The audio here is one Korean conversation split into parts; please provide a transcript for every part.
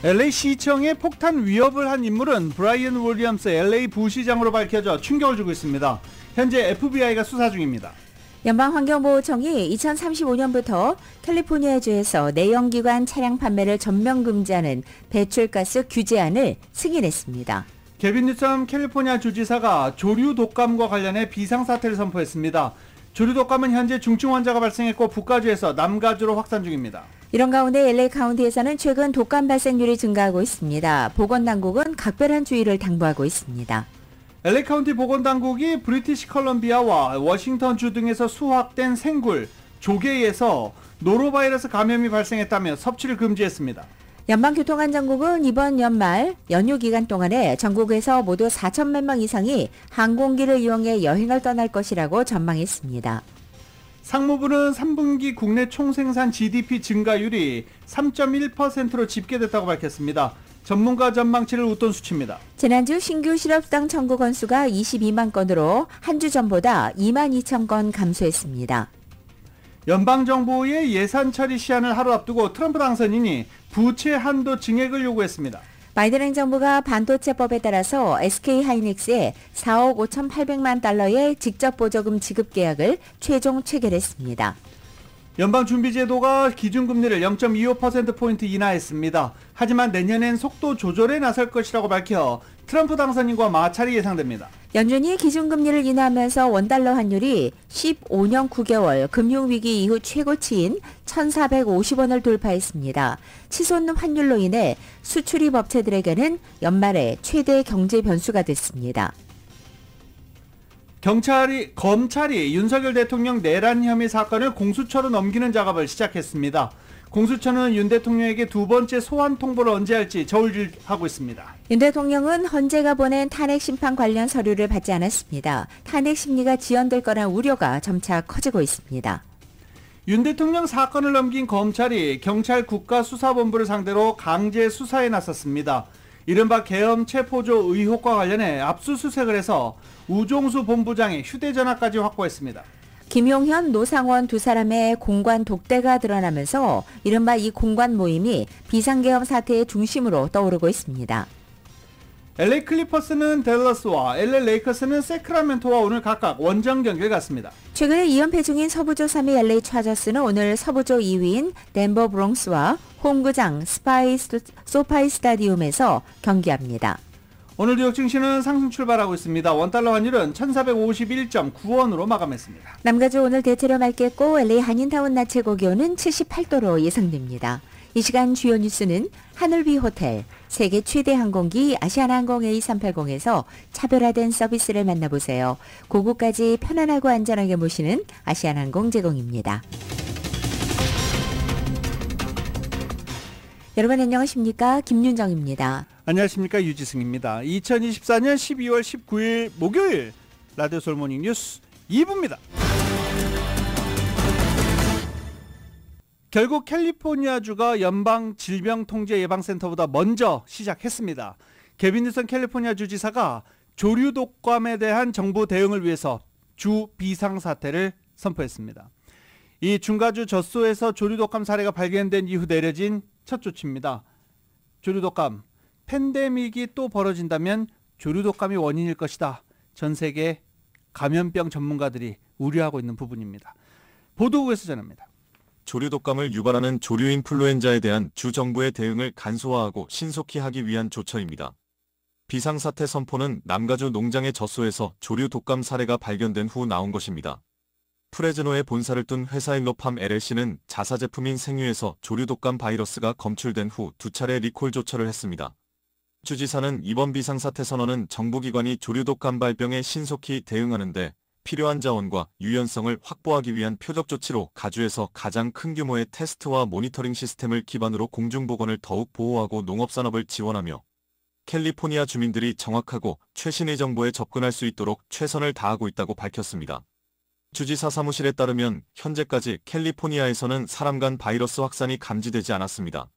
LA시청에 폭탄 위협을 한 인물은 브라이언 윌리엄스 LA 부시장으로 밝혀져 충격을 주고 있습니다. 현재 FBI가 수사 중입니다. 연방환경보호청이 2035년부터 캘리포니아주에서 내연기관 차량 판매를 전면 금지하는 배출가스 규제안을 승인했습니다. 개빈 뉴섬 캘리포니아 주지사가 조류 독감과 관련해 비상사태를 선포했습니다. 조류 독감은 현재 중증 환자가 발생했고 북가주에서 남가주로 확산 중입니다. 이런 가운데 LA 카운티에서는 최근 독감 발생률이 증가하고 있습니다. 보건당국은 각별한 주의를 당부하고 있습니다. LA 카운티 보건당국이 브리티시 컬럼비아와 워싱턴주 등에서 수확된 생굴, 조개에서 노로바이러스 감염이 발생했다며 섭취를 금지했습니다. 연방교통안전국은 이번 연말 연휴 기간 동안에 전국에서 모두 4천만 명 이상이 항공기를 이용해 여행을 떠날 것이라고 전망했습니다. 상무부는 3분기 국내 총생산 GDP 증가율이 3.1%로 집계됐다고 밝혔습니다. 전문가 전망치를 웃돈 수치입니다. 지난주 신규 실업당 청구 건수가 22만 건으로 한 주 전보다 2만 2천 건 감소했습니다. 연방정부의 예산 처리 시한을 하루 앞두고 트럼프 당선인이 부채 한도 증액을 요구했습니다. 바이든 행정부가 반도체법에 따라서 SK하이닉스에 4억 5,800만 달러의 직접 보조금 지급 계약을 최종 체결했습니다. 연방준비제도가 기준금리를 0.25%포인트 인하했습니다. 하지만 내년엔 속도 조절에 나설 것이라고 밝혀 트럼프 당선인과 마찰이 예상됩니다. 연준이 기준금리를 인하하면서 원달러 환율이 15년 9개월 금융위기 이후 최고치인 1,450원을 돌파했습니다. 치솟는 환율로 인해 수출입 업체들에게는 연말에 최대 경제 변수가 됐습니다. 검찰이 윤석열 대통령 내란 혐의 사건을 공수처로 넘기는 작업을 시작했습니다. 공수처는 윤 대통령에게 두 번째 소환 통보를 언제 할지 저울질하고 있습니다. 윤 대통령은 헌재가 보낸 탄핵 심판 관련 서류를 받지 않았습니다. 탄핵 심리가 지연될 거란 우려가 점차 커지고 있습니다. 윤 대통령 사건을 넘긴 검찰이 경찰 국가수사본부를 상대로 강제 수사에 나섰습니다. 이른바 계엄 체포조 의혹과 관련해 압수수색을 해서 우종수 본부장의 휴대전화까지 확보했습니다. 김용현, 노상원 두 사람의 공관 독대가 드러나면서 이른바 이 공관 모임이 비상계엄 사태의 중심으로 떠오르고 있습니다. LA 클리퍼스는 댈러스와 LA 레이커스는 세크라멘토와 오늘 각각 원정 경기를 갖습니다. 최근에 2연패 중인 서부조 3위 LA 차저스는 오늘 서부조 2위인 덴버 브롱스와 홈구장 소파이 스타디움에서 경기합니다. 오늘 뉴욕 증시는 상승 출발하고 있습니다. 원달러 환율은 1,451.9원으로 마감했습니다. 남가주 오늘 대체로 맑겠고 LA 한인타운 낮 최고 기온은 78도로 예상됩니다. 이 시간 주요 뉴스는 하늘비 호텔, 세계 최대 항공기 아시아나항공 A380에서 차별화된 서비스를 만나보세요. 고국까지 편안하고 안전하게 모시는 아시아나항공 제공입니다. 여러분 안녕하십니까? 김윤정입니다. 안녕하십니까? 유지승입니다. 2024년 12월 19일 목요일 라디오 솔모닝 뉴스 2부입니다. 결국 캘리포니아주가 연방질병통제예방센터보다 먼저 시작했습니다. 개빈 뉴섬 캘리포니아 주지사가 조류 독감에 대한 정부 대응을 위해서 주 비상사태를 선포했습니다. 이 중가주 젖소에서 조류 독감 사례가 발견된 이후 내려진 첫 조치입니다. 조류 독감, 팬데믹이 또 벌어진다면 조류 독감이 원인일 것이다. 전 세계 감염병 전문가들이 우려하고 있는 부분입니다. 보도국에서 전합니다. 조류 독감을 유발하는 조류 인플루엔자에 대한 주 정부의 대응을 간소화하고 신속히 하기 위한 조처입니다. 비상사태 선포는 남가주 농장의 젖소에서 조류 독감 사례가 발견된 후 나온 것입니다. 프레즈노에 본사를 둔 회사 일로팜 LLC는 자사 제품인 생유에서 조류 독감 바이러스가 검출된 후 2차례 리콜 조처를 했습니다. 주지사는 이번 비상사태 선언은 정부기관이 조류 독감 발병에 신속히 대응하는 데 필요한 자원과 유연성을 확보하기 위한 표적 조치로 가주에서 가장 큰 규모의 테스트와 모니터링 시스템을 기반으로 공중보건을 더욱 보호하고 농업산업을 지원하며 캘리포니아 주민들이 정확하고 최신의 정보에 접근할 수 있도록 최선을 다하고 있다고 밝혔습니다. 주지사 사무실에 따르면 현재까지 캘리포니아에서는 사람 간 바이러스 확산이 감지되지 않았습니다.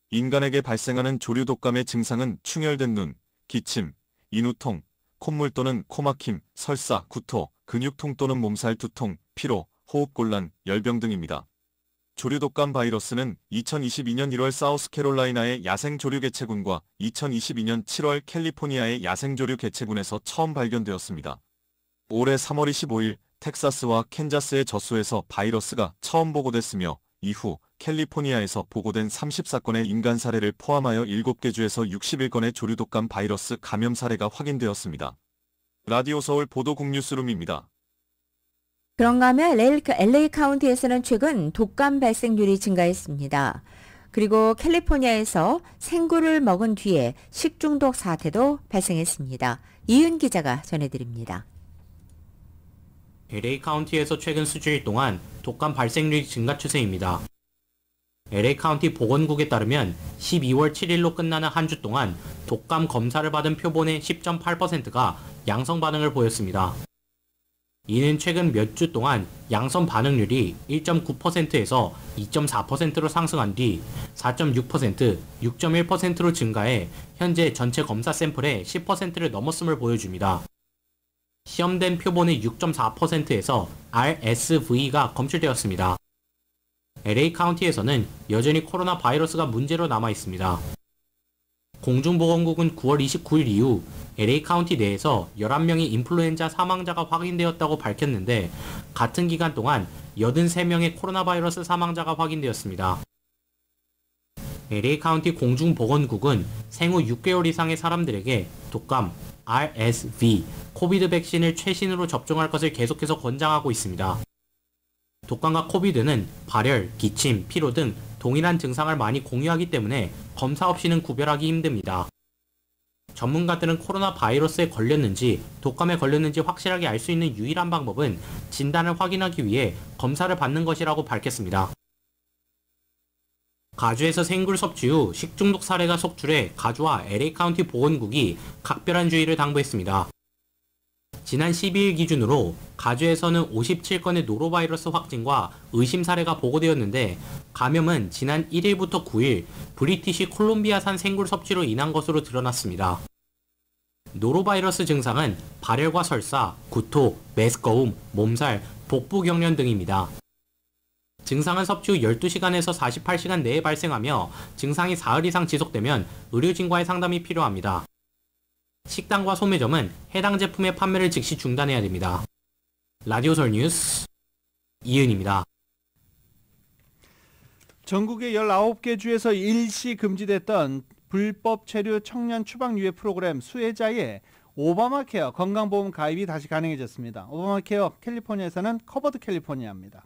인간에게 발생하는 조류 독감의 증상은 충혈된 눈, 기침, 인후통, 콧물 또는 코막힘, 설사, 구토, 근육통 또는 몸살 두통, 피로, 호흡곤란, 열병 등입니다. 조류 독감 바이러스는 2022년 1월 사우스캐롤라이나의 야생 조류 개체군과 2022년 7월 캘리포니아의 야생 조류 개체군에서 처음 발견되었습니다. 올해 3월 25일 텍사스와 캔자스의 젖소에서 바이러스가 처음 보고됐으며 이후 캘리포니아에서 보고된 30사건의 인간 사례를 포함하여 7개 주에서 61건의 조류 독감 바이러스 감염 사례가 확인되었습니다. 라디오 서울 보도국 뉴스룸입니다. 그런가 하면 LA 카운티에서는 최근 독감 발생률이 증가했습니다. 그리고 캘리포니아에서 생굴을 먹은 뒤에 식중독 사태도 발생했습니다. 이은 기자가 전해드립니다. LA 카운티에서 최근 수주일 동안 독감 발생률이 증가 추세입니다. LA 카운티 보건국에 따르면 12월 7일로 끝나는 한 주 동안 독감 검사를 받은 표본의 10.8%가 양성 반응을 보였습니다. 이는 최근 몇 주 동안 양성 반응률이 1.9%에서 2.4%로 상승한 뒤 4.6%, 6.1%로 증가해 현재 전체 검사 샘플의 10%를 넘었음을 보여줍니다. 시험된 표본의 6.4%에서 RSV가 검출되었습니다. LA 카운티에서는 여전히 코로나 바이러스가 문제로 남아 있습니다. 공중보건국은 9월 29일 이후 LA 카운티 내에서 11명의 인플루엔자 사망자가 확인되었다고 밝혔는데 같은 기간 동안 83명의 코로나 바이러스 사망자가 확인되었습니다. LA 카운티 공중보건국은 생후 6개월 이상의 사람들에게 독감, RSV, 코비드 백신을 최신으로 접종할 것을 계속해서 권장하고 있습니다. 독감과 코비드는 발열, 기침, 피로 등 동일한 증상을 많이 공유하기 때문에 검사 없이는 구별하기 힘듭니다. 전문가들은 코로나 바이러스에 걸렸는지 독감에 걸렸는지 확실하게 알 수 있는 유일한 방법은 진단을 확인하기 위해 검사를 받는 것이라고 밝혔습니다. 가주에서 생굴 섭취 후 식중독 사례가 속출해 가주와 LA 카운티 보건국이 각별한 주의를 당부했습니다. 지난 12일 기준으로 가주에서는 57건의 노로바이러스 확진과 의심 사례가 보고되었는데 감염은 지난 1일부터 9일 브리티시 콜롬비아산 생굴 섭취로 인한 것으로 드러났습니다. 노로바이러스 증상은 발열과 설사, 구토, 메스꺼움, 몸살, 복부 경련 등입니다. 증상은 섭취 후 12시간에서 48시간 내에 발생하며 증상이 사흘 이상 지속되면 의료진과의 상담이 필요합니다. 식당과 소매점은 해당 제품의 판매를 즉시 중단해야 됩니다. 라디오 서울 뉴스 이은입니다. 전국의 19개 주에서 일시 금지됐던 불법 체류 청년 추방 유예 프로그램 수혜자의 오바마 케어 건강보험 가입이 다시 가능해졌습니다. 오바마 케어 캘리포니아에서는 커버드 캘리포니아입니다.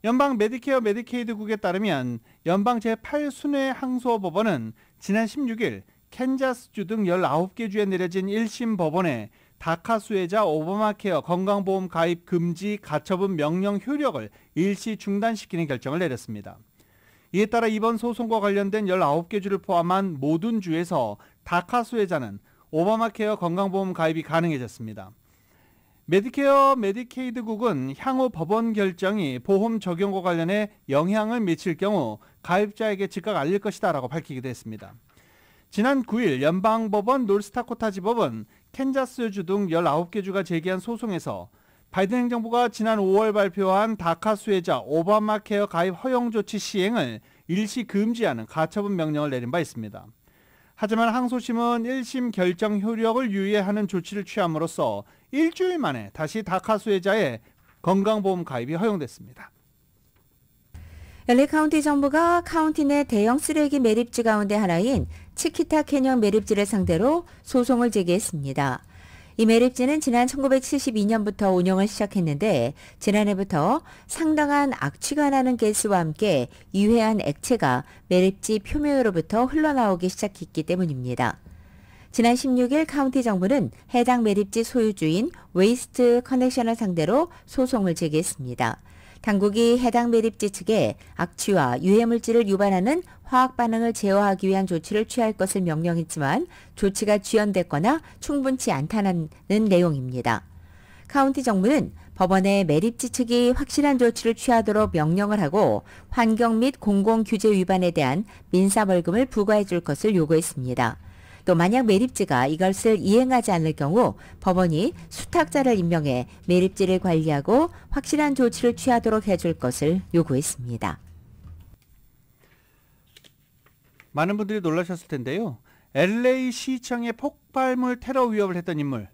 연방 메디케어 메디케이드국에 따르면 연방 제8순회 항소법원은 지난 16일 캔자스주 등 19개 주에 내려진 1심 법원에 다카 수혜자 오바마케어 건강보험 가입 금지 가처분 명령 효력을 일시 중단시키는 결정을 내렸습니다. 이에 따라 이번 소송과 관련된 19개 주를 포함한 모든 주에서 다카 수혜자는 오바마케어 건강보험 가입이 가능해졌습니다. 메디케어 메디케이드국은 향후 법원 결정이 보험 적용과 관련해 영향을 미칠 경우 가입자에게 즉각 알릴 것이다 라고 밝히기도 했습니다. 지난 9일 연방법원 노스다코타지법은 캔자스주 등 19개 주가 제기한 소송에서 바이든 행정부가 지난 5월 발표한 다카 수혜자 오바마케어 가입 허용 조치 시행을 일시 금지하는 가처분 명령을 내린 바 있습니다. 하지만 항소심은 1심 결정 효력을 유예하는 조치를 취함으로써 일주일 만에 다시 다카 수혜자의 건강보험 가입이 허용됐습니다. LA 카운티 정부가 카운티 내 대형 쓰레기 매립지 가운데 하나인 치키타 캐년 매립지를 상대로 소송을 제기했습니다. 이 매립지는 지난 1972년부터 운영을 시작했는데 지난해부터 상당한 악취가 나는 가스와 함께 유해한 액체가 매립지 표면으로부터 흘러나오기 시작했기 때문입니다. 지난 16일 카운티 정부는 해당 매립지 소유주인 웨이스트 커넥션을 상대로 소송을 제기했습니다. 당국이 해당 매립지 측에 악취와 유해물질을 유발하는 화학 반응을 제어하기 위한 조치를 취할 것을 명령했지만 조치가 지연됐거나 충분치 않다는 내용입니다. 카운티 정부는 법원에 매립지 측이 확실한 조치를 취하도록 명령을 하고 환경 및 공공규제 위반에 대한 민사벌금을 부과해 줄 것을 요구했습니다. 또 만약 매립지가 이것을 이행하지 않을 경우 법원이 수탁자를 임명해 매립지를 관리하고 확실한 조치를 취하도록 해줄 것을 요구했습니다. 많은 분들이 놀라셨을 텐데요. LA 시청에 폭발물 테러 위협을 했던 인물,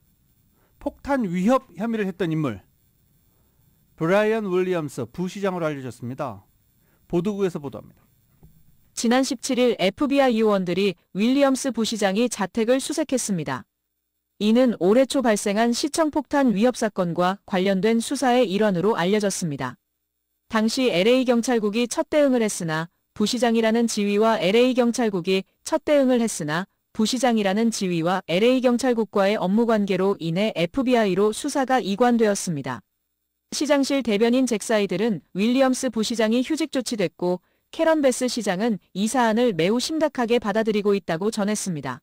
폭탄 위협 혐의를 했던 인물, 브라이언 윌리엄스 부시장으로 알려졌습니다. 보도국에서 보도합니다. 지난 17일 FBI 요원들이 윌리엄스 부시장이 자택을 수색했습니다. 이는 올해 초 발생한 시청 폭탄 위협 사건과 관련된 수사의 일환으로 알려졌습니다. 당시 LA 경찰국이 첫 대응을 했으나 부시장이라는 지위와 LA 경찰국이 첫 대응을 했으나 부시장이라는 지위와 LA 경찰국과의 업무 관계로 인해 FBI로 수사가 이관되었습니다. 시장실 대변인 잭 사이들은 윌리엄스 부시장이 휴직 조치됐고 캐런 베스 시장은 이 사안을 매우 심각하게 받아들이고 있다고 전했습니다.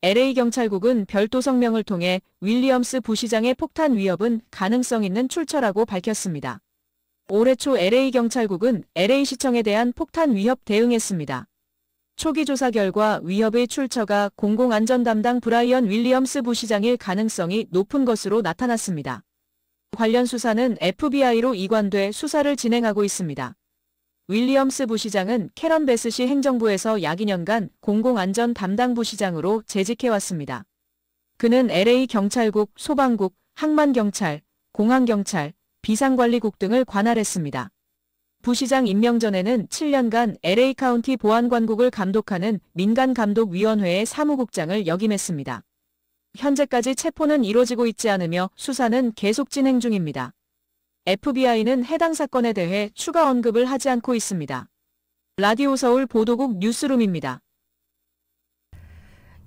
LA 경찰국은 별도 성명을 통해 윌리엄스 부시장의 폭탄 위협은 가능성 있는 출처라고 밝혔습니다. 올해 초 LA 경찰국은 LA 시청에 대한 폭탄 위협 대응했습니다. 초기 조사 결과 위협의 출처가 공공안전 담당 브라이언 윌리엄스 부시장일 가능성이 높은 것으로 나타났습니다. 관련 수사는 FBI로 이관돼 수사를 진행하고 있습니다. 윌리엄스 부시장은 캐런 베스시 행정부에서 약 2년간 공공안전 담당 부시장으로 재직해왔습니다. 그는 LA 경찰국, 소방국, 항만경찰, 공항경찰, 비상관리국 등을 관할했습니다. 부시장 임명 전에는 7년간 LA 카운티 보안관국을 감독하는 민간감독위원회의 사무국장을 역임했습니다. 현재까지 체포는 이루어지고 있지 않으며 수사는 계속 진행 중입니다. FBI는 해당 사건에 대해 추가 언급을 하지 않고 있습니다. 라디오 서울 보도국 뉴스룸입니다.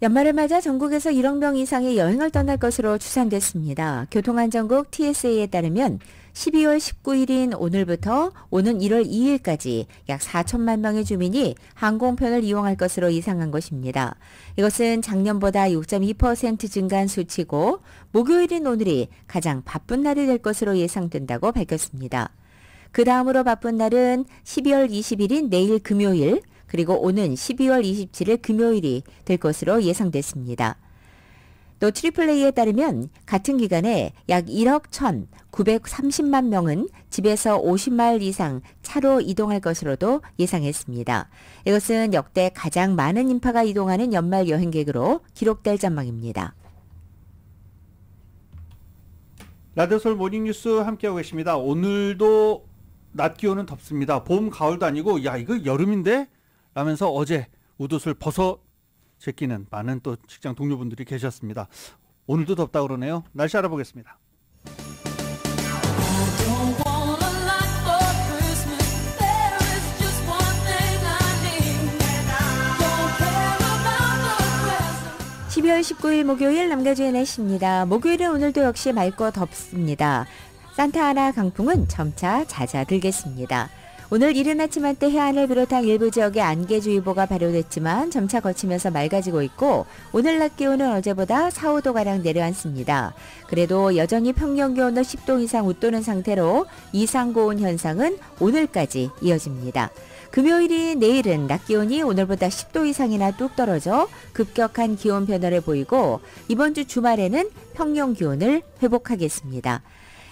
연말을 맞아 전국에서 1억 명 이상의 여행을 떠날 것으로 추산됐습니다. 교통안전국 TSA에 따르면 12월 19일인 오늘부터 오는 1월 2일까지 약 4천만 명의 주민이 항공편을 이용할 것으로 예상한 것입니다. 이것은 작년보다 6.2% 증가한 수치고 목요일인 오늘이 가장 바쁜 날이 될 것으로 예상된다고 밝혔습니다. 그 다음으로 바쁜 날은 12월 20일인 내일 금요일, 그리고 오는 12월 27일 금요일이 될 것으로 예상됐습니다. 또 트리플레이에 따르면 같은 기간에 약 1억 1,930만 명은 집에서 50마일 이상 차로 이동할 것으로도 예상했습니다. 이것은 역대 가장 많은 인파가 이동하는 연말 여행객으로 기록될 전망입니다. 라디오 서울 모닝뉴스 함께하고 계십니다. 오늘도 낮 기온은 덥습니다. 봄, 가을도 아니고 야 이거 여름인데? 라면서 어제 옷을 벗어 제끼는 많은 또 직장 동료분들이 계셨습니다. 오늘도 덥다 그러네요. 날씨 알아보겠습니다. (12월 19일) 목요일 남가주의 날씨입니다. 목요일은 오늘도 역시 맑고 덥습니다. 산타아나 강풍은 점차 잦아들겠습니다. 오늘 이른 아침 한때 해안을 비롯한 일부 지역에 안개주의보가 발효됐지만 점차 거치면서 맑아지고 있고 오늘 낮 기온은 어제보다 4, 5도가량 내려앉습니다. 그래도 여전히 평년 기온을 10도 이상 웃도는 상태로 이상고온 현상은 오늘까지 이어집니다. 금요일인 내일은 낮 기온이 오늘보다 10도 이상이나 뚝 떨어져 급격한 기온 변화를 보이고 이번 주 주말에는 평년 기온을 회복하겠습니다.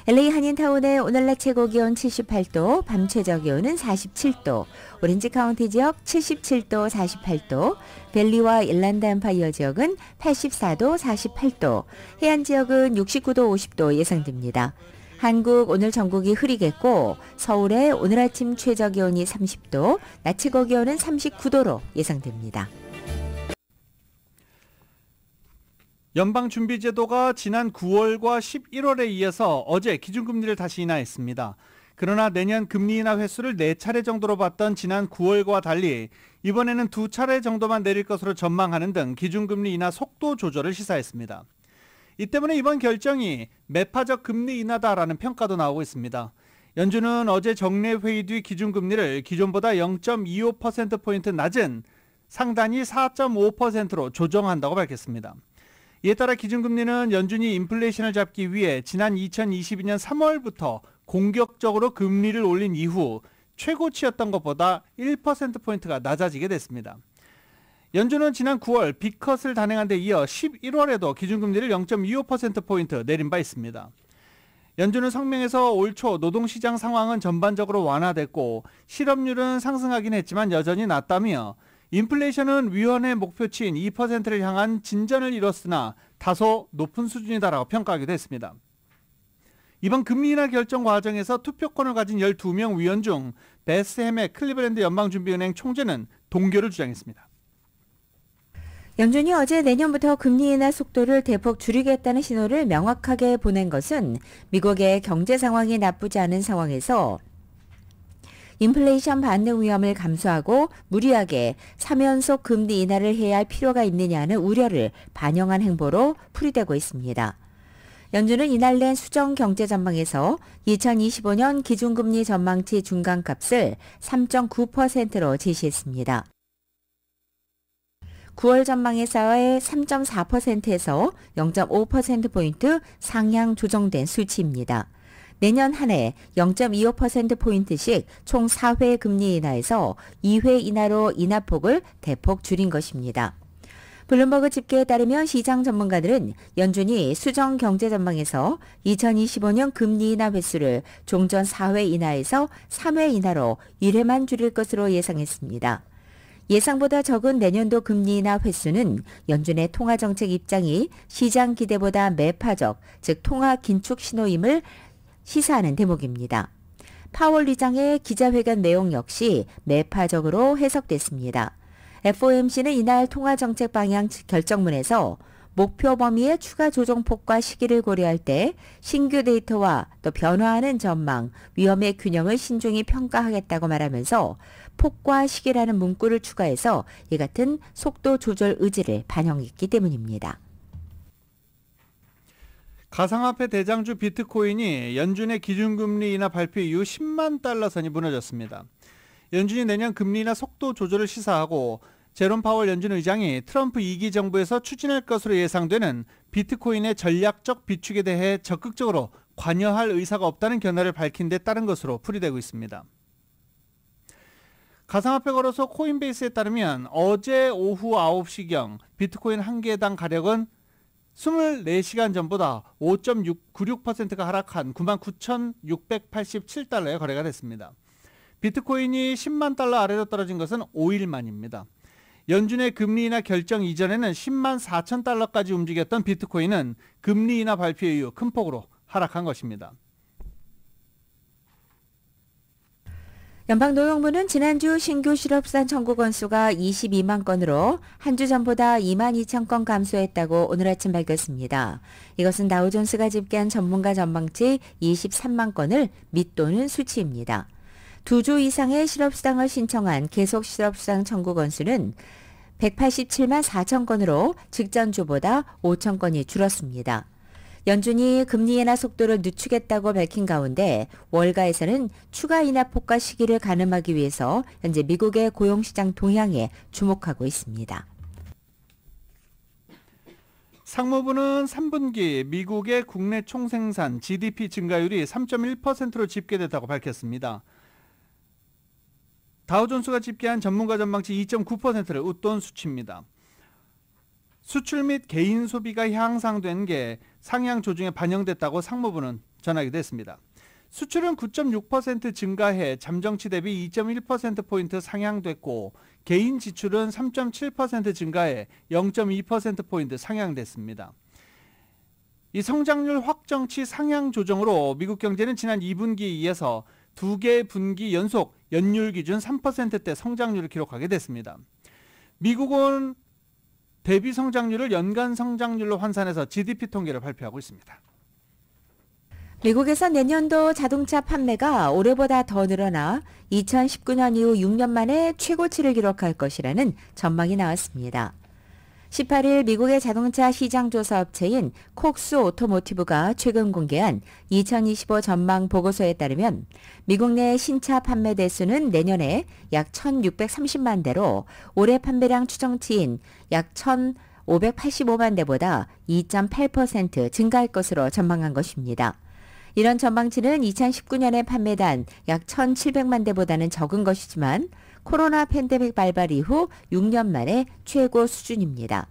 LA 한인타운의 오늘 낮 최고 기온 78도, 밤 최저 기온은 47도, 오렌지 카운티 지역 77도, 48도, 벨리와 일란드 엠파이어 지역은 84도, 48도, 해안 지역은 69도, 50도 예상됩니다. 한국 오늘 전국이 흐리겠고 서울의 오늘 아침 최저 기온이 30도, 낮 최고 기온은 39도로 예상됩니다. 연방준비제도가 지난 9월과 11월에 이어서 어제 기준금리를 다시 인하했습니다. 그러나 내년 금리 인하 횟수를 4차례 정도로 봤던 지난 9월과 달리 이번에는 2차례 정도만 내릴 것으로 전망하는 등 기준금리 인하 속도 조절을 시사했습니다. 이 때문에 이번 결정이 매파적 금리 인하다라는 평가도 나오고 있습니다. 연준은 어제 정례 회의 뒤 기준금리를 기존보다 0.25%포인트 낮은 상단이 4.5%로 조정한다고 밝혔습니다. 이에 따라 기준금리는 연준이 인플레이션을 잡기 위해 지난 2022년 3월부터 공격적으로 금리를 올린 이후 최고치였던 것보다 1%포인트가 낮아지게 됐습니다. 연준은 지난 9월 빅컷을 단행한 데 이어 11월에도 기준금리를 0.25%포인트 내린 바 있습니다. 연준은 성명에서 올 초 노동시장 상황은 전반적으로 완화됐고 실업률은 상승하긴 했지만 여전히 낮다며 인플레이션은 위원회 목표치인 2%를 향한 진전을 이뤘으나 다소 높은 수준이다라고 평가하기도 했습니다. 이번 금리 인하 결정 과정에서 투표권을 가진 12명 위원 중 베스 해맥 클리블랜드 연방준비은행 총재는 동결을 주장했습니다. 연준이 어제 내년부터 금리 인하 속도를 대폭 줄이겠다는 신호를 명확하게 보낸 것은 미국의 경제 상황이 나쁘지 않은 상황에서 인플레이션 반등 위험을 감수하고 무리하게 3연속 금리 인하를 해야 할 필요가 있느냐는 우려를 반영한 행보로 풀이되고 있습니다. 연준은 이날 낸 수정 경제 전망에서 2025년 기준금리 전망치 중간값을 3.9%로 제시했습니다. 9월 전망에서의 3.4%에서 0.5%포인트 상향 조정된 수치입니다. 내년 한 해 0.25%포인트씩 총 4회 금리 인하에서 2회 인하로 인하폭을 대폭 줄인 것입니다. 블룸버그 집계에 따르면 시장 전문가들은 연준이 수정 경제 전망에서 2025년 금리 인하 횟수를 종전 4회 인하에서 3회 인하로 1회만 줄일 것으로 예상했습니다. 예상보다 적은 내년도 금리 인하 횟수는 연준의 통화정책 입장이 시장 기대보다 매파적, 즉 통화 긴축 신호임을 시사하는 대목입니다. 파월 의장의 기자회견 내용 역시 매파적으로 해석됐습니다. FOMC는 이날 통화정책 방향 결정문에서 목표 범위의 추가 조정폭과 시기를 고려할 때 신규 데이터와 또 변화하는 전망, 위험의 균형을 신중히 평가하겠다고 말하면서 폭과 시기라는 문구를 추가해서 이 같은 속도 조절 의지를 반영했기 때문입니다. 가상화폐 대장주 비트코인이 연준의 기준금리 인하 발표 이후 10만 달러 선이 무너졌습니다. 연준이 내년 금리 인하 속도 조절을 시사하고 제롬 파월 연준 의장이 트럼프 2기 정부에서 추진할 것으로 예상되는 비트코인의 전략적 비축에 대해 적극적으로 관여할 의사가 없다는 견해를 밝힌 데 따른 것으로 풀이되고 있습니다. 가상화폐 거래소 코인베이스에 따르면 어제 오후 9시경 비트코인 한 개당 가격은 24시간 전보다 5.96%가 하락한 99,687달러에 거래가 됐습니다. 비트코인이 10만 달러 아래로 떨어진 것은 5일 만입니다. 연준의 금리 인하 결정 이전에는 10만 4천 달러까지 움직였던 비트코인은 금리 인하 발표 이후 큰 폭으로 하락한 것입니다. 연방노동부는 지난주 신규 실업수당 청구 건수가 22만 건으로 한 주 전보다 2만 2천 건 감소했다고 오늘 아침 밝혔습니다. 이것은 다우존스가 집계한 전문가 전망치 23만 건을 밑도는 수치입니다. 2주 이상의 실업수당을 신청한 계속 실업수당 청구 건수는 187만 4천 건으로 직전 주보다 5천 건이 줄었습니다. 연준이 금리 인하 속도를 늦추겠다고 밝힌 가운데 월가에서는 추가 인하폭과 시기를 가늠하기 위해서 현재 미국의 고용시장 동향에 주목하고 있습니다. 상무부는 3분기 미국의 국내 총생산 GDP 증가율이 3.1%로 집계됐다고 밝혔습니다. 다우존스가 집계한 전문가 전망치 2.9%를 웃돈 수치입니다. 수출 및 개인 소비가 향상된 게 상향 조정에 반영됐다고 상무부는 전하기도 했습니다. 수출은 9.6% 증가해 잠정치 대비 2.1%포인트 상향됐고 개인 지출은 3.7% 증가해 0.2%포인트 상향됐습니다. 이 성장률 확정치 상향 조정으로 미국 경제는 지난 2분기에 이어서 2개 분기 연속 연율 기준 3%대 성장률을 기록하게 됐습니다. 미국은 대비 성장률을 연간 성장률로 환산해서 GDP 통계를 발표하고 있습니다. 미국에서 내년도 자동차 판매가 올해보다 더 늘어나 2019년 이후 6년 만에 최고치를 기록할 것이라는 전망이 나왔습니다. 18일 미국의 자동차 시장 조사 업체인 콕스 오토모티브가 최근 공개한 2025 전망 보고서에 따르면 미국 내 신차 판매 대수는 내년에 약 1,630만 대로 올해 판매량 추정치인 약 1,585만 대보다 2.8% 증가할 것으로 전망한 것입니다. 이런 전망치는 2019년에 판매단 약 1,700만 대보다는 적은 것이지만 코로나 팬데믹 발발 이후 6년 만에 최고 수준입니다.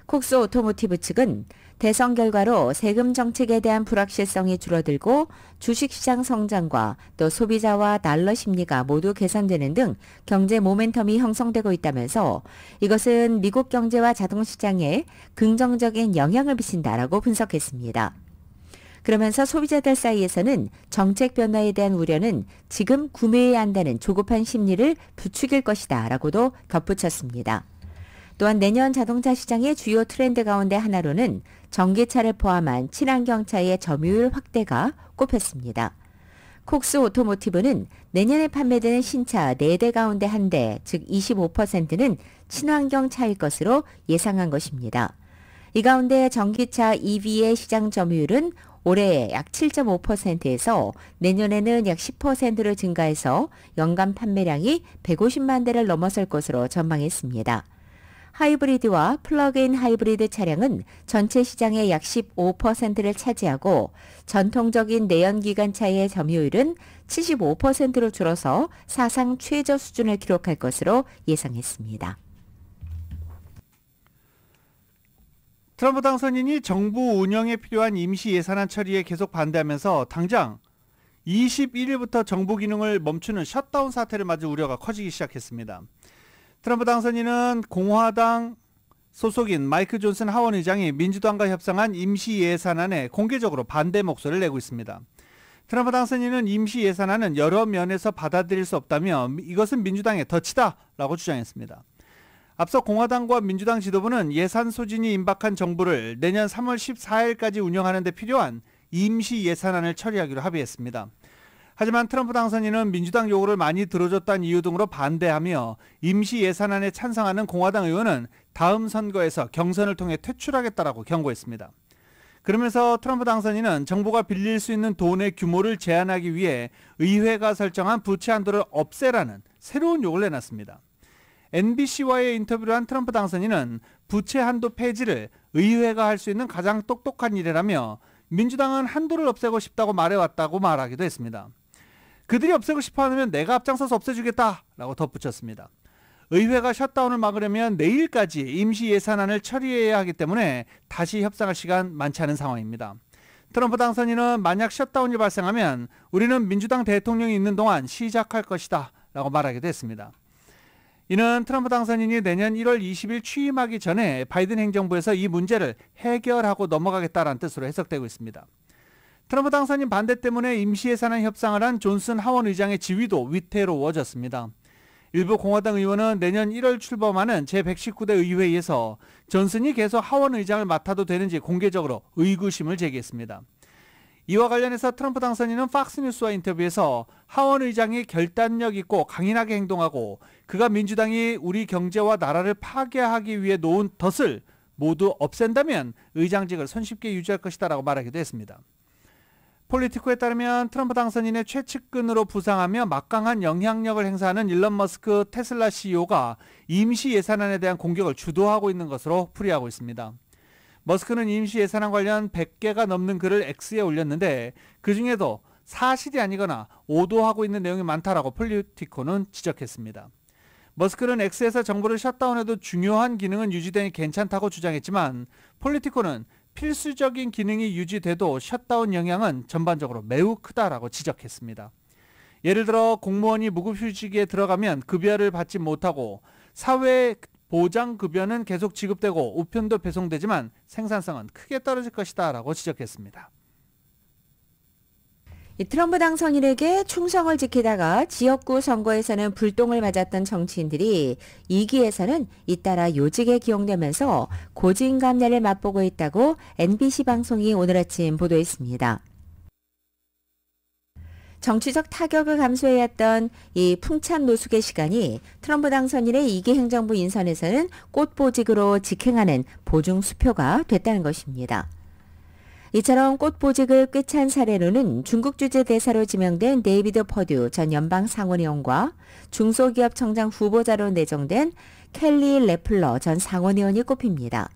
콕스 오토모티브 측은 대선 결과로 세금 정책에 대한 불확실성이 줄어들고 주식시장 성장과 또 소비자와 달러 심리가 모두 개선되는 등 경제 모멘텀이 형성되고 있다면서 이것은 미국 경제와 자동시장에 긍정적인 영향을 미친다라고 분석했습니다. 그러면서 소비자들 사이에서는 정책 변화에 대한 우려는 지금 구매해야 한다는 조급한 심리를 부추길 것이다 라고도 덧붙였습니다. 또한 내년 자동차 시장의 주요 트렌드 가운데 하나로는 전기차를 포함한 친환경차의 점유율 확대가 꼽혔습니다. 콕스 오토모티브는 내년에 판매되는 신차 4대 가운데 1대, 즉 25%는 친환경 차일 것으로 예상한 것입니다. 이 가운데 전기차 EV의 시장 점유율은 올해 약 7.5%에서 내년에는 약 10%를 증가해서 연간 판매량이 150만 대를 넘어설 것으로 전망했습니다. 하이브리드와 플러그인 하이브리드 차량은 전체 시장의 약 15%를 차지하고 전통적인 내연기관차의 점유율은 75%로 줄어서 사상 최저 수준을 기록할 것으로 예상했습니다. 트럼프 당선인이 정부 운영에 필요한 임시 예산안 처리에 계속 반대하면서 당장 21일부터 정부 기능을 멈추는 셧다운 사태를 맞을 우려가 커지기 시작했습니다. 트럼프 당선인은 공화당 소속인 마이크 존슨 하원 의장이 민주당과 협상한 임시 예산안에 공개적으로 반대 목소리를 내고 있습니다. 트럼프 당선인은 임시 예산안은 여러 면에서 받아들일 수 없다며 이것은 민주당의 덫이다라고 주장했습니다. 앞서 공화당과 민주당 지도부는 예산 소진이 임박한 정부를 내년 3월 14일까지 운영하는 데 필요한 임시 예산안을 처리하기로 합의했습니다. 하지만 트럼프 당선인은 민주당 요구를 많이 들어줬다는 이유 등으로 반대하며 임시 예산안에 찬성하는 공화당 의원은 다음 선거에서 경선을 통해 퇴출하겠다라고 경고했습니다. 그러면서 트럼프 당선인은 정부가 빌릴 수 있는 돈의 규모를 제한하기 위해 의회가 설정한 부채 한도를 없애라는 새로운 요구를 내놨습니다. NBC와의 인터뷰를 한 트럼프 당선인은 부채 한도 폐지를 의회가 할 수 있는 가장 똑똑한 일이라며 민주당은 한도를 없애고 싶다고 말해왔다고 말하기도 했습니다. 그들이 없애고 싶어하면 내가 앞장서서 없애주겠다라고 덧붙였습니다. 의회가 셧다운을 막으려면 내일까지 임시 예산안을 처리해야 하기 때문에 다시 협상할 시간 많지 않은 상황입니다. 트럼프 당선인은 만약 셧다운이 발생하면 우리는 민주당 대통령이 있는 동안 시작할 것이다 라고 말하기도 했습니다. 이는 트럼프 당선인이 내년 1월 20일 취임하기 전에 바이든 행정부에서 이 문제를 해결하고 넘어가겠다는 뜻으로 해석되고 있습니다. 트럼프 당선인 반대 때문에 임시예산안 협상을 한 존슨 하원 의장의 지위도 위태로워졌습니다. 일부 공화당 의원은 내년 1월 출범하는 제119대 의회에서 존슨이 계속 하원 의장을 맡아도 되는지 공개적으로 의구심을 제기했습니다. 이와 관련해서 트럼프 당선인은 팍스뉴스와 인터뷰에서 하원 의장이 결단력 있고 강인하게 행동하고 그가 민주당이 우리 경제와 나라를 파괴하기 위해 놓은 덫을 모두 없앤다면 의장직을 손쉽게 유지할 것이다 라고 말하기도 했습니다. 폴리티코에 따르면 트럼프 당선인의 최측근으로 부상하며 막강한 영향력을 행사하는 일론 머스크 테슬라 CEO가 임시 예산안에 대한 공격을 주도하고 있는 것으로 풀이하고 있습니다. 머스크는 임시 예산안 관련 100개가 넘는 글을 X에 올렸는데 그 중에도 사실이 아니거나 오도하고 있는 내용이 많다라고 폴리티코는 지적했습니다. 머스크는 X에서 정부를 셧다운해도 중요한 기능은 유지되니 괜찮다고 주장했지만 폴리티코는 필수적인 기능이 유지돼도 셧다운 영향은 전반적으로 매우 크다라고 지적했습니다. 예를 들어 공무원이 무급휴직에 들어가면 급여를 받지 못하고 사회 보장급여는 계속 지급되고 우편도 배송되지만 생산성은 크게 떨어질 것이다 라고 지적했습니다. 트럼프 당선인에게 충성을 지키다가 지역구 선거에서는 불똥을 맞았던 정치인들이 2기에서는 잇따라 요직에 기용되면서 고진감래를 맛보고 있다고 NBC 방송이 오늘 아침 보도했습니다. 정치적 타격을 감수해야 했던 이 풍찬 노숙의 시간이 트럼프 당선인의 2기 행정부 인선에서는 꽃보직으로 직행하는 보증 수표가 됐다는 것입니다. 이처럼 꽃보직을 꿰찬 사례로는 중국 주재 대사로 지명된 데이비드 퍼듀 전 연방 상원의원과 중소기업 청장 후보자로 내정된 켈리 레플러 전 상원의원이 꼽힙니다.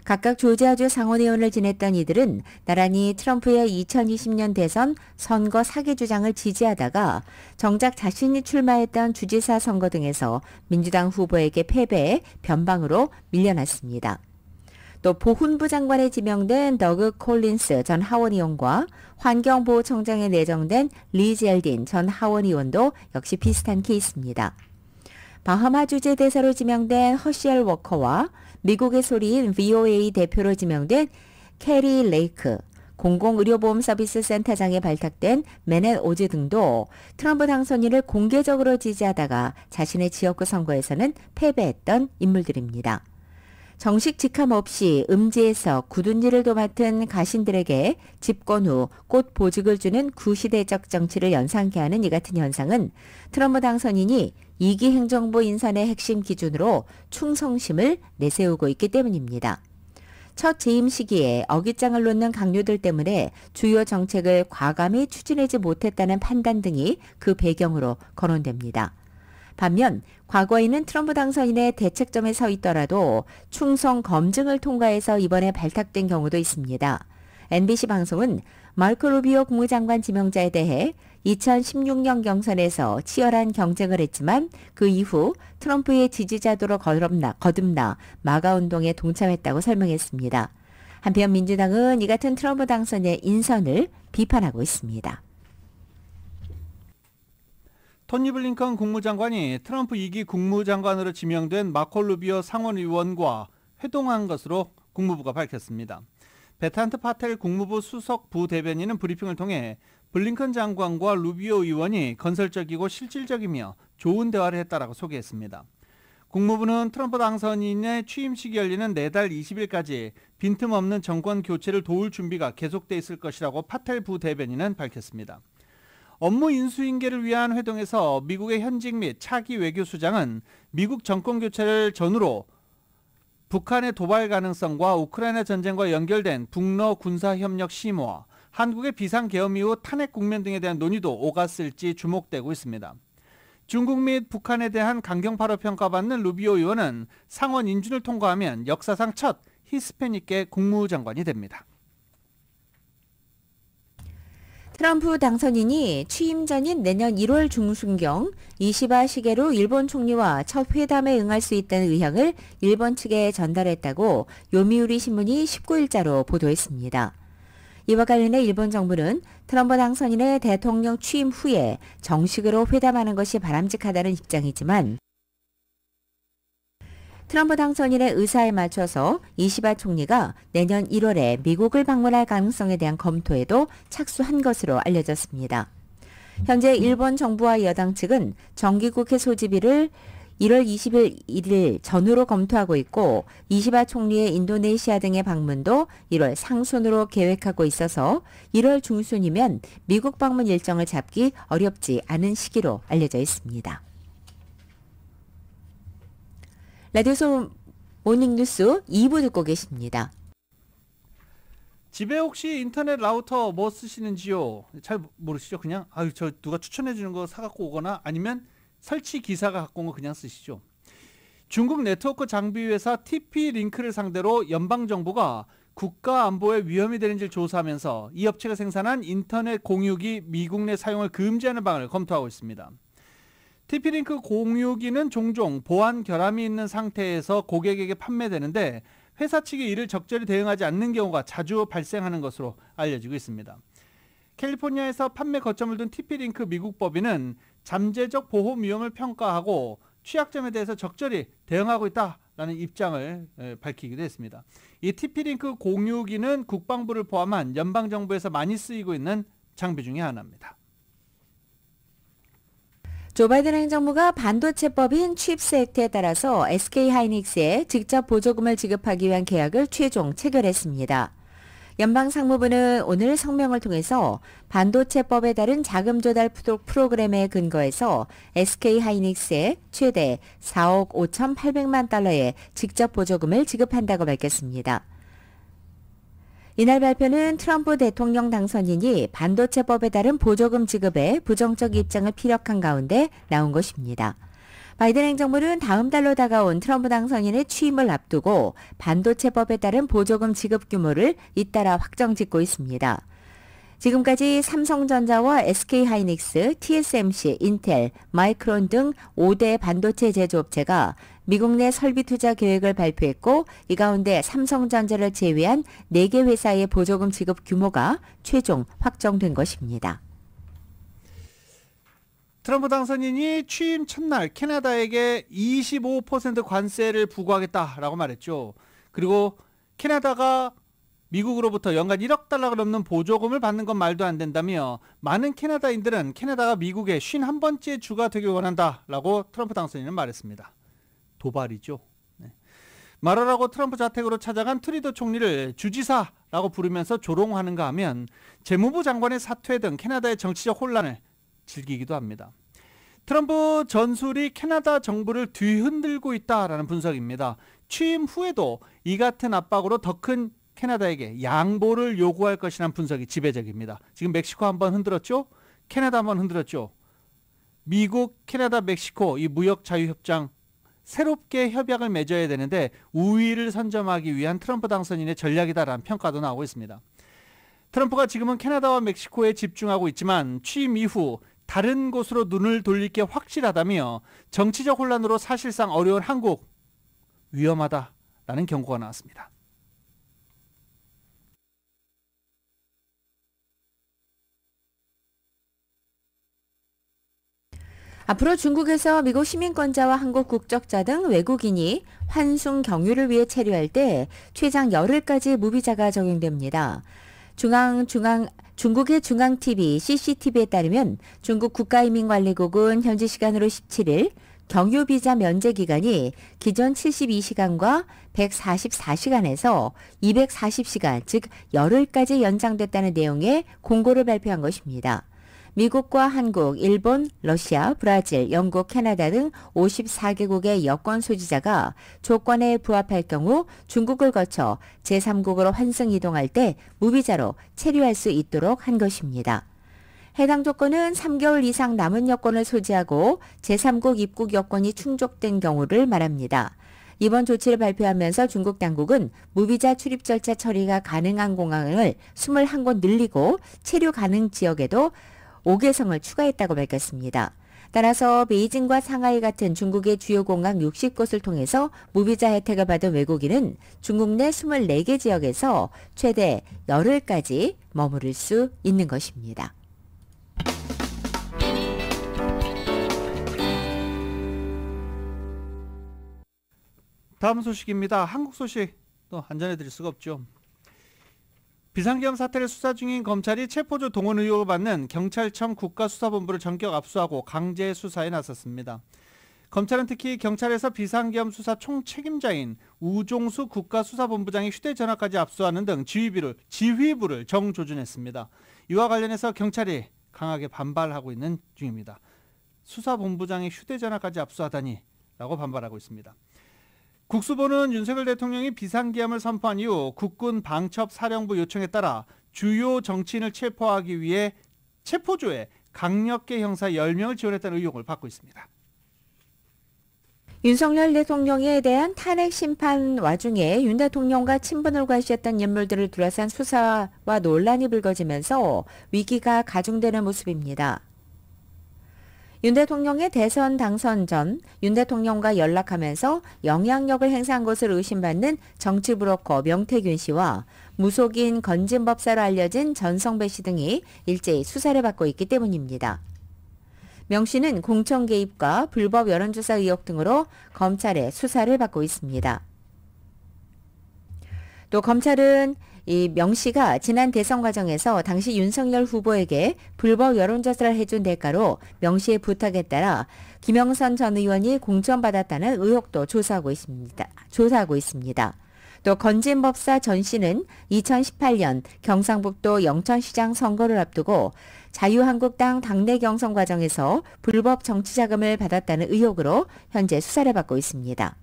각각 조지아주 상원의원을 지냈던 이들은 나란히 트럼프의 2020년 대선 선거 사기 주장을 지지하다가 정작 자신이 출마했던 주지사 선거 등에서 민주당 후보에게 패배해 변방으로 밀려났습니다. 또 보훈부 장관에 지명된 더그 콜린스 전 하원의원과 환경보호청장에 내정된 리 젤딘 전 하원의원도 역시 비슷한 케이스입니다. 바하마 주재 대사로 지명된 허시엘 워커와 미국의 소리인 VOA 대표로 지명된 캐리 레이크, 공공의료보험 서비스 센터장에 발탁된 메넷 오즈 등도 트럼프 당선인을 공개적으로 지지하다가 자신의 지역구 선거에서는 패배했던 인물들입니다. 정식 직함 없이 음지에서 굳은 일을 도맡은 가신들에게 집권 후 꽃 보직을 주는 구시대적 정치를 연상케 하는 이 같은 현상은 트럼프 당선인이 2기 행정부 인선의 핵심 기준으로 충성심을 내세우고 있기 때문입니다. 첫 재임 시기에 어깃장을 놓는 강요들 때문에 주요 정책을 과감히 추진하지 못했다는 판단 등이 그 배경으로 거론됩니다. 반면 과거에는 트럼프 당선인의 대책점에 서 있더라도 충성 검증을 통과해서 이번에 발탁된 경우도 있습니다. NBC 방송은 마르코 루비오 국무장관 지명자에 대해 2016년 경선에서 치열한 경쟁을 했지만 그 이후 트럼프의 지지자도로 거듭나 마가 운동에 동참했다고 설명했습니다. 한편 민주당은 이 같은 트럼프 당선인의 인선을 비판하고 있습니다. 토니 블링컨 국무장관이 트럼프 2기 국무장관으로 지명된 마코 루비오 상원의원과 회동한 것으로 국무부가 밝혔습니다. 베탄트 파텔 국무부 수석 부대변인은 브리핑을 통해 블링컨 장관과 루비오 의원이 건설적이고 실질적이며 좋은 대화를 했다라고 소개했습니다. 국무부는 트럼프 당선인의 취임식이 열리는 내달 20일까지 빈틈없는 정권 교체를 도울 준비가 계속돼 있을 것이라고 파텔 부대변인은 밝혔습니다. 업무 인수인계를 위한 회동에서 미국의 현직 및 차기 외교수장은 미국 정권 교체를 전후로 북한의 도발 가능성과 우크라이나 전쟁과 연결된 북러 군사협력 심화, 한국의 비상계엄 이후 탄핵 국면 등에 대한 논의도 오갔을지 주목되고 있습니다. 중국 및 북한에 대한 강경파로 평가받는 루비오 의원은 상원 인준을 통과하면 역사상 첫 히스패닉계 국무장관이 됩니다. 트럼프 당선인이 취임 전인 내년 1월 중순경 이시바 시게루 일본 총리와 첫 회담에 응할 수 있다는 의향을 일본 측에 전달했다고 요미우리 신문이 19일자로 보도했습니다. 이와 관련해 일본 정부는 트럼프 당선인의 대통령 취임 후에 정식으로 회담하는 것이 바람직하다는 입장이지만 트럼프 당선인의 의사에 맞춰서 이시바 총리가 내년 1월에 미국을 방문할 가능성에 대한 검토에도 착수한 것으로 알려졌습니다. 현재 일본 정부와 여당 측은 정기국회 소집일을 1월 21일 전후로 검토하고 있고 이시바 총리의 인도네시아 등의 방문도 1월 상순으로 계획하고 있어서 1월 중순이면 미국 방문 일정을 잡기 어렵지 않은 시기로 알려져 있습니다. 라디오소 모닝뉴스 2부 듣고 계십니다. 집에 혹시 인터넷 라우터 뭐 쓰시는지요? 잘 모르시죠? 그냥 저 누가 추천해 주는 거 사갖고 오거나 아니면 설치 기사가 갖고 온 거 그냥 쓰시죠. 중국 네트워크 장비 회사 TP-링크를 상대로 연방정부가 국가안보에 위험이 되는지를 조사하면서 이 업체가 생산한 인터넷 공유기 미국 내 사용을 금지하는 방안을 검토하고 있습니다. TP-링크 공유기는 종종 보안 결함이 있는 상태에서 고객에게 판매되는데 회사 측이 이를 적절히 대응하지 않는 경우가 자주 발생하는 것으로 알려지고 있습니다. 캘리포니아에서 판매 거점을 둔 TP-링크 미국 법인은 잠재적 보호 위험을 평가하고 취약점에 대해서 적절히 대응하고 있다라는 입장을 밝히기도 했습니다. 이 TP-링크 공유기는 국방부를 포함한 연방정부에서 많이 쓰이고 있는 장비 중에 하나입니다. 조 바이든 행정부가 반도체법인 칩스 액트에 따라서 SK하이닉스에 직접 보조금을 지급하기 위한 계약을 최종 체결했습니다. 연방상무부는 오늘 성명을 통해서 반도체법에 따른 자금 조달 프로그램에 근거해서 SK하이닉스에 최대 4억 5,800만 달러의 직접 보조금을 지급한다고 밝혔습니다. 이날 발표는 트럼프 대통령 당선인이 반도체법에 따른 보조금 지급에 부정적 입장을 피력한 가운데 나온 것입니다. 바이든 행정부는 다음 달로 다가온 트럼프 당선인의 취임을 앞두고 반도체법에 따른 보조금 지급 규모를 잇따라 확정 짓고 있습니다. 지금까지 삼성전자와 SK하이닉스, TSMC, 인텔, 마이크론 등 5대 반도체 제조업체가 미국 내 설비 투자 계획을 발표했고 이 가운데 삼성전자를 제외한 4개 회사의 보조금 지급 규모가 최종 확정된 것입니다. 트럼프 당선인이 취임 첫날 캐나다에게 25% 관세를 부과하겠다라고 말했죠. 그리고 캐나다가 미국으로부터 연간 1억 달러가 넘는 보조금을 받는 건 말도 안 된다며 많은 캐나다인들은 캐나다가 미국의 51번째 주가 되길 원한다라고 트럼프 당선인은 말했습니다. 도발이죠. 네. 말하라고 트럼프 자택으로 찾아간 트루도 총리를 주지사라고 부르면서 조롱하는가 하면 재무부 장관의 사퇴 등 캐나다의 정치적 혼란을 즐기기도 합니다. 트럼프 전술이 캐나다 정부를 뒤흔들고 있다라는 분석입니다. 취임 후에도 이 같은 압박으로 더 큰 캐나다에게 양보를 요구할 것이라는 분석이 지배적입니다. 지금 멕시코 한번 흔들었죠? 캐나다 한번 흔들었죠? 미국, 캐나다, 멕시코 이 무역 자유협정 새롭게 협약을 맺어야 되는데 우위를 선점하기 위한 트럼프 당선인의 전략이다라는 평가도 나오고 있습니다. 트럼프가 지금은 캐나다와 멕시코에 집중하고 있지만 취임 이후 다른 곳으로 눈을 돌릴 게 확실하다며 정치적 혼란으로 사실상 어려운 한국 위험하다라는 경고가 나왔습니다. 앞으로 중국에서 미국 시민권자와 한국 국적자 등 외국인이 환승 경유를 위해 체류할 때 최장 열흘까지 무비자가 적용됩니다. 중국의 중앙TV, CCTV에 따르면 중국 국가移民관리국은 현지 시간으로 17일 경유비자 면제 기간이 기존 72시간과 144시간에서 240시간, 즉 열흘까지 연장됐다는 내용의 공고를 발표한 것입니다. 미국과 한국, 일본, 러시아, 브라질, 영국, 캐나다 등 54개국의 여권 소지자가 조건에 부합할 경우 중국을 거쳐 제3국으로 환승 이동할 때 무비자로 체류할 수 있도록 한 것입니다. 해당 조건은 3개월 이상 남은 여권을 소지하고 제3국 입국 여건이 충족된 경우를 말합니다. 이번 조치를 발표하면서 중국 당국은 무비자 출입 절차 처리가 가능한 공항을 21곳 늘리고 체류 가능 지역에도 5개성을 추가했다고 밝혔습니다. 따라서 베이징과 상하이 같은 중국의 주요 공항 60곳을 통해서 무비자 혜택을 받은 외국인은 중국 내 24개 지역에서 최대 열흘까지 머무를 수 있는 것입니다. 다음 소식입니다. 한국 소식 또 안 전해드릴 수가 없죠. 비상계엄 사태를 수사 중인 검찰이 체포조 동원 의혹을 받는 경찰청 국가수사본부를 전격 압수하고 강제 수사에 나섰습니다. 검찰은 특히 경찰에서 비상계엄 수사 총책임자인 우종수 국가수사본부장의 휴대전화까지 압수하는 등 지휘부를 정조준했습니다. 이와 관련해서 경찰이 강하게 반발하고 있는 중입니다. 수사본부장의 휴대전화까지 압수하다니 라고 반발하고 있습니다. 국수본은 윤석열 대통령이 비상계엄을 선포한 이후 국군 방첩사령부 요청에 따라 주요 정치인을 체포하기 위해 체포조에 강력계 형사 10명을 지원했다는 의혹을 받고 있습니다. 윤석열 대통령에 대한 탄핵 심판 와중에 윤 대통령과 친분을 과시했던 인물들을 둘러싼 수사와 논란이 불거지면서 위기가 가중되는 모습입니다. 윤 대통령의 대선 당선 전 윤 대통령과 연락하면서 영향력을 행사한 것으로 의심받는 정치브로커 명태균 씨와 무속인 건진법사로 알려진 전성배 씨 등이 일제히 수사를 받고 있기 때문입니다. 명 씨는 공천 개입과 불법 여론조사 의혹 등으로 검찰의 수사를 받고 있습니다. 또 검찰은 이 명 씨가 지난 대선 과정에서 당시 윤석열 후보에게 불법 여론조사를 해준 대가로 명 씨의 부탁에 따라 김영선 전 의원이 공천받았다는 의혹도 조사하고 있습니다. 또 건진법사 전 씨는 2018년 경상북도 영천시장 선거를 앞두고 자유한국당 당내 경선 과정에서 불법 정치자금을 받았다는 의혹으로 현재 수사를 받고 있습니다.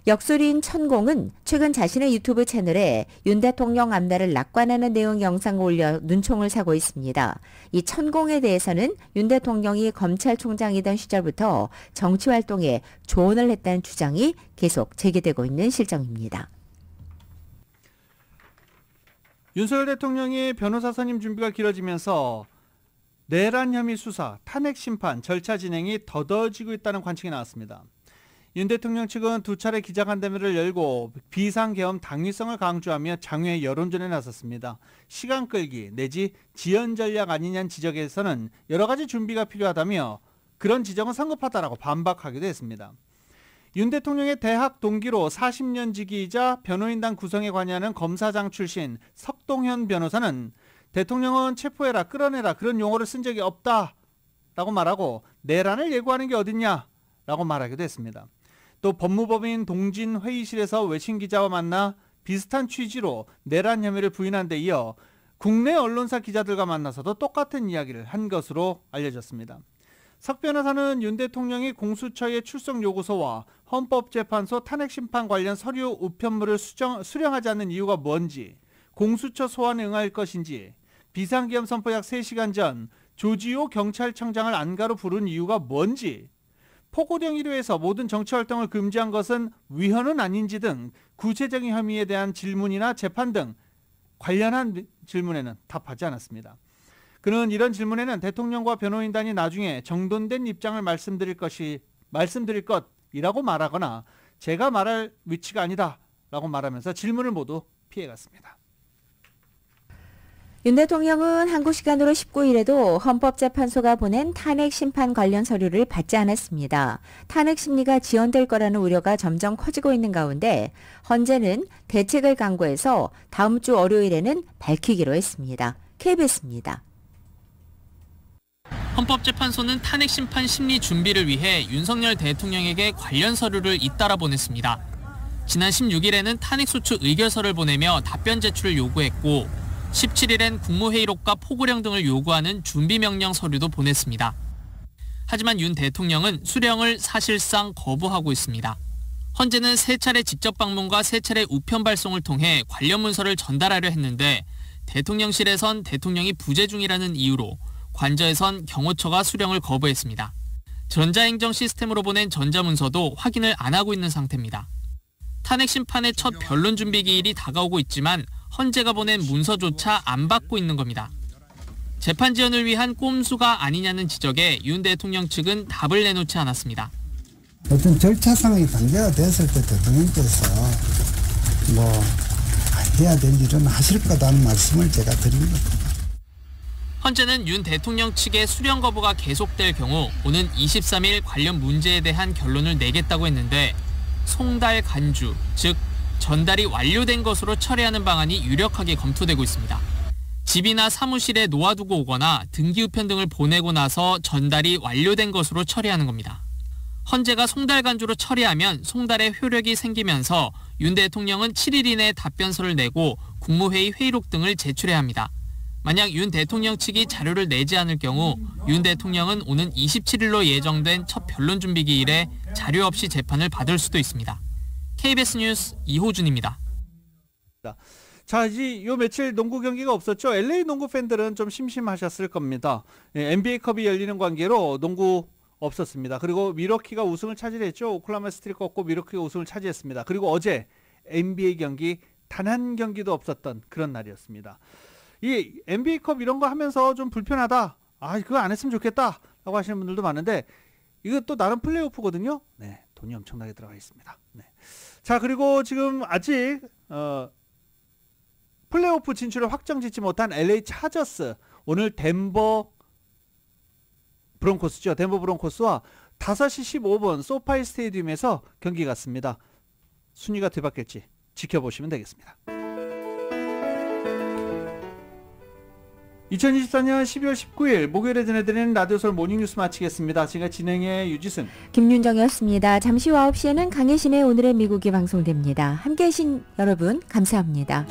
역술인 천공은 최근 자신의 유튜브 채널에 윤 대통령 앞날을 낙관하는 내용 영상을 올려 눈총을 사고 있습니다. 이 천공에 대해서는 윤 대통령이 검찰총장이던 시절부터 정치활동에 조언을 했다는 주장이 계속 제기되고 있는 실정입니다. 윤석열 대통령의 변호사 선임 준비가 길어지면서 내란 혐의 수사, 탄핵 심판 절차 진행이 더뎌지고 있다는 관측이 나왔습니다. 윤 대통령 측은 두 차례 기자간담회를 열고 비상계엄 당위성을 강조하며 장외 여론전에 나섰습니다. 시간 끌기 내지 지연 전략 아니냐는 지적에서는 여러 가지 준비가 필요하다며 그런 지적은 성급하다라고 반박하기도 했습니다. 윤 대통령의 대학 동기로 40년 지기이자 변호인단 구성에 관여하는 검사장 출신 석동현 변호사는 대통령은 체포해라, 끌어내라 그런 용어를 쓴 적이 없다라고 말하고 내란을 예고하는 게 어딨냐라고 말하기도 했습니다. 또 법무법인 동진 회의실에서 외신 기자와 만나 비슷한 취지로 내란 혐의를 부인한 데 이어 국내 언론사 기자들과 만나서도 똑같은 이야기를 한 것으로 알려졌습니다. 석 변호사는 윤 대통령이 공수처의 출석 요구서와 헌법재판소 탄핵심판 관련 서류 우편물을 수령하지 않는 이유가 뭔지, 공수처 소환에 응할 것인지, 비상계엄 선포 약 3시간 전 조지호 경찰청장을 안가로 부른 이유가 뭔지, 포고령 1호에서 모든 정치활동을 금지한 것은 위헌은 아닌지 등 구체적인 혐의에 대한 질문이나 재판 등 관련한 질문에는 답하지 않았습니다. 그는 이런 질문에는 대통령과 변호인단이 나중에 정돈된 입장을 말씀드릴 것이라고 말하거나 제가 말할 위치가 아니다라고 말하면서 질문을 모두 피해갔습니다. 윤 대통령은 한국 시간으로 19일에도 헌법재판소가 보낸 탄핵 심판 관련 서류를 받지 않았습니다. 탄핵 심리가 지연될 거라는 우려가 점점 커지고 있는 가운데 헌재는 대책을 강구해서 다음 주 월요일에는 밝히기로 했습니다. KBS입니다. 헌법재판소는 탄핵 심판 심리 준비를 위해 윤석열 대통령에게 관련 서류를 잇따라 보냈습니다. 지난 16일에는 탄핵소추 의결서를 보내며 답변 제출을 요구했고 17일엔 국무회의록과 포고령 등을 요구하는 준비명령 서류도 보냈습니다. 하지만 윤 대통령은 수령을 사실상 거부하고 있습니다. 헌재는 3차례 직접 방문과 3차례 우편 발송을 통해 관련 문서를 전달하려 했는데 대통령실에선 대통령이 부재 중이라는 이유로 관저에선 경호처가 수령을 거부했습니다. 전자행정 시스템으로 보낸 전자문서도 확인을 안 하고 있는 상태입니다. 탄핵 심판의 첫 변론 준비 기일이 다가오고 있지만 헌재가 보낸 문서조차 안 받고 있는 겁니다. 재판 지연을 위한 꼼수가 아니냐는 지적에 윤 대통령 측은 답을 내놓지 않았습니다. 어떤 절차상의 단계가 됐을 때 대통령께서 해야 될 일은 하실 거다는 말씀을 제가 드립니다. 헌재는 윤 대통령 측의 수령 거부가 계속될 경우 오는 23일 관련 문제에 대한 결론을 내겠다고 했는데 송달 간주, 즉 전달이 완료된 것으로 처리하는 방안이 유력하게 검토되고 있습니다. 집이나 사무실에 놓아두고 오거나 등기우편 등을 보내고 나서 전달이 완료된 것으로 처리하는 겁니다. 헌재가 송달 간주로 처리하면 송달의 효력이 생기면서 윤 대통령은 7일 이내에 답변서를 내고 국무회의 회의록 등을 제출해야 합니다. 만약 윤 대통령 측이 자료를 내지 않을 경우 윤 대통령은 오는 27일로 예정된 첫 변론 준비 기일에 자료 없이 재판을 받을 수도 있습니다. KBS 뉴스 이호준입니다. 자, 이제 요 며칠 농구 경기가 없었죠. LA 농구 팬들은 좀 심심하셨을 겁니다. NBA컵이 열리는 관계로 농구 없었습니다. 그리고 미러키가 우승을 차지했죠. 오클라호마 시티를 꺾고 미러키가 우승을 차지했습니다. 그리고 어제 NBA 경기 단 한 경기도 없었던 그런 날이었습니다. 이 NBA컵 이런 거 하면서 좀 불편하다. 그거 안 했으면 좋겠다. 라고 하시는 분들도 많은데 이거 또 나름 플레이오프거든요. 네, 돈이 엄청나게 들어가 있습니다. 네. 자, 그리고 지금 아직 플레이오프 진출을 확정짓지 못한 LA 차저스, 오늘 덴버 브론코스죠. 덴버 브론코스와 5시 15분 소파이 스테디움에서 경기 같습니다. 순위가 뒤바뀔지 지켜보시면 되겠습니다. 2024년 12월 19일 목요일에 전해드리는 라디오솔 모닝뉴스 마치겠습니다. 지금까지 진행의 유지승, 김윤정이었습니다. 잠시 후 9시에는 강혜신의 오늘의 미국이 방송됩니다. 함께해 주신 여러분 감사합니다.